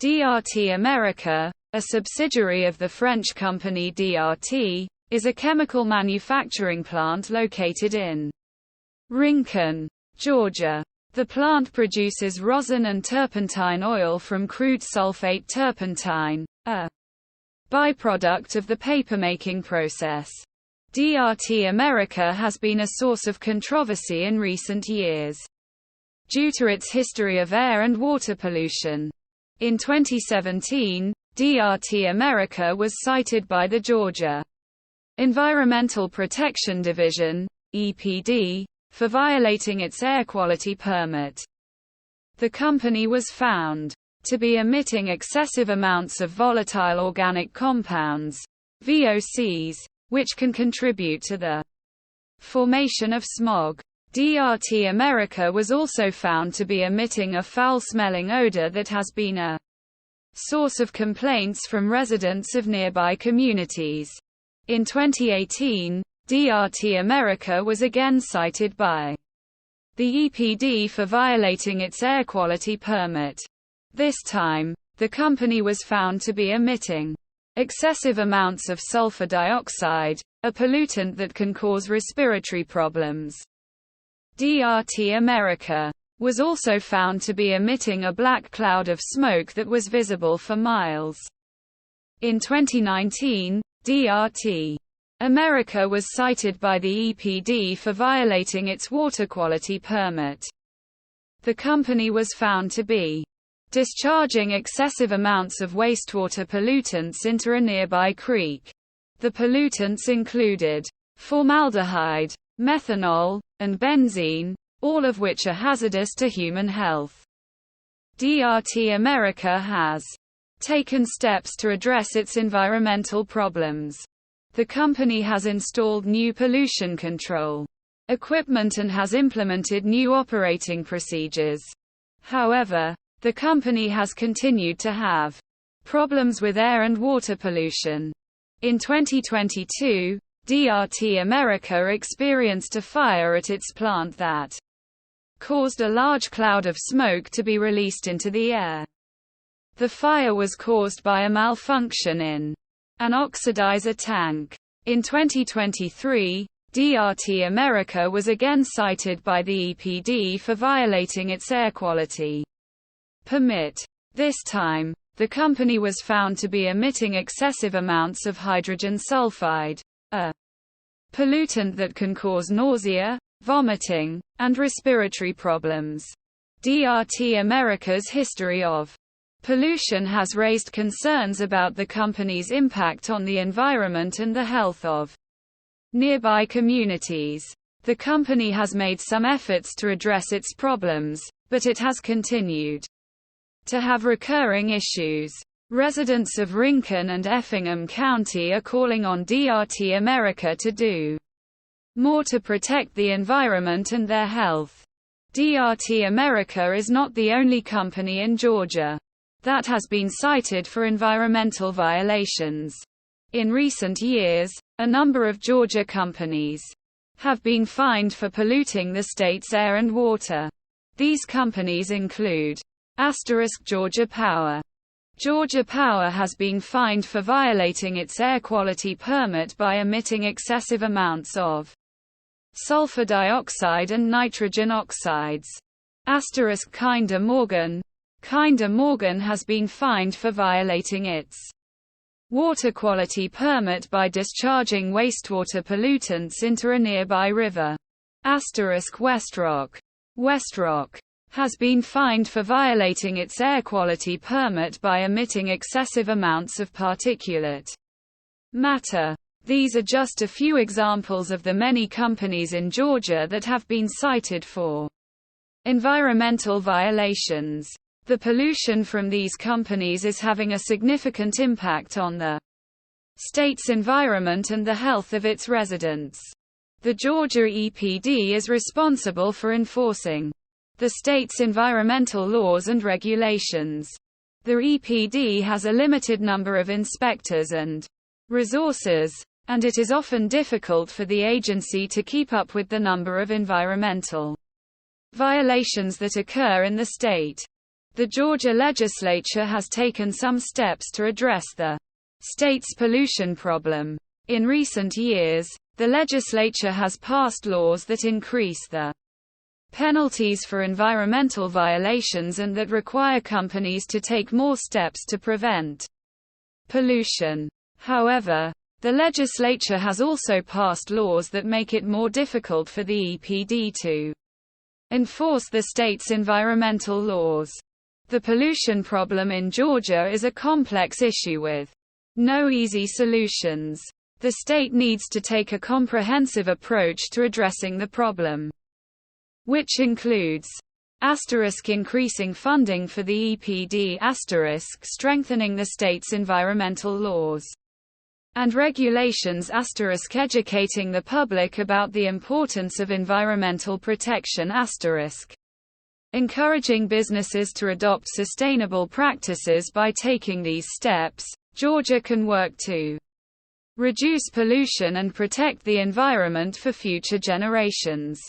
DRT America, a subsidiary of the French company DRT, is a chemical manufacturing plant located in Rincon, Georgia. The plant produces rosin and turpentine oil from crude sulfate turpentine, a byproduct of the papermaking process. DRT America has been a source of controversy in recent years due to its history of air and water pollution. In 2017, DRT America was cited by the Georgia Environmental Protection Division, EPD, for violating its air quality permit. The company was found to be emitting excessive amounts of volatile organic compounds, VOCs, which can contribute to the formation of smog. DRT America was also found to be emitting a foul-smelling odor that has been a source of complaints from residents of nearby communities. In 2018, DRT America was again cited by the EPD for violating its air quality permit. This time, the company was found to be emitting excessive amounts of sulfur dioxide, a pollutant that can cause respiratory problems. DRT America was also found to be emitting a black cloud of smoke that was visible for miles. In 2019, DRT America was cited by the EPD for violating its water quality permit. The company was found to be discharging excessive amounts of wastewater pollutants into a nearby creek. The pollutants included formaldehyde, methanol, and benzene, all of which are hazardous to human health. DRT America has taken steps to address its environmental problems. The company has installed new pollution control equipment and has implemented new operating procedures. However, the company has continued to have problems with air and water pollution. In 2022, DRT America experienced a fire at its plant that caused a large cloud of smoke to be released into the air. The fire was caused by a malfunction in an oxidizer tank. In 2023, DRT America was again cited by the EPD for violating its air quality permit. This time, the company was found to be emitting excessive amounts of hydrogen sulfide, a pollutant that can cause nausea, vomiting, and respiratory problems. DRT America's history of pollution has raised concerns about the company's impact on the environment and the health of nearby communities. The company has made some efforts to address its problems, but it has continued to have recurring issues. Residents of Rincon and Effingham County are calling on DRT America to do more to protect the environment and their health. DRT America is not the only company in Georgia that has been cited for environmental violations. In recent years, a number of Georgia companies have been fined for polluting the state's air and water. These companies include Georgia Power. Georgia Power has been fined for violating its air quality permit by emitting excessive amounts of sulfur dioxide and nitrogen oxides. Kinder Morgan. Kinder Morgan has been fined for violating its water quality permit by discharging wastewater pollutants into a nearby river. Westrock. Westrock has been fined for violating its air quality permit by emitting excessive amounts of particulate matter. These are just a few examples of the many companies in Georgia that have been cited for environmental violations. The pollution from these companies is having a significant impact on the state's environment and the health of its residents. The Georgia EPD is responsible for enforcing the state's environmental laws and regulations. The EPD has a limited number of inspectors and resources, and it is often difficult for the agency to keep up with the number of environmental violations that occur in the state. The Georgia legislature has taken some steps to address the state's pollution problem. In recent years, the legislature has passed laws that increase the penalties for environmental violations and that require companies to take more steps to prevent pollution. However, the legislature has also passed laws that make it more difficult for the EPD to enforce the state's environmental laws. The pollution problem in Georgia is a complex issue with no easy solutions. The state needs to take a comprehensive approach to addressing the problem, which includes increasing funding for the EPD, strengthening the state's environmental laws and regulations, educating the public about the importance of environmental protection, encouraging businesses to adopt sustainable practices. By taking these steps, Georgia can work to reduce pollution and protect the environment for future generations.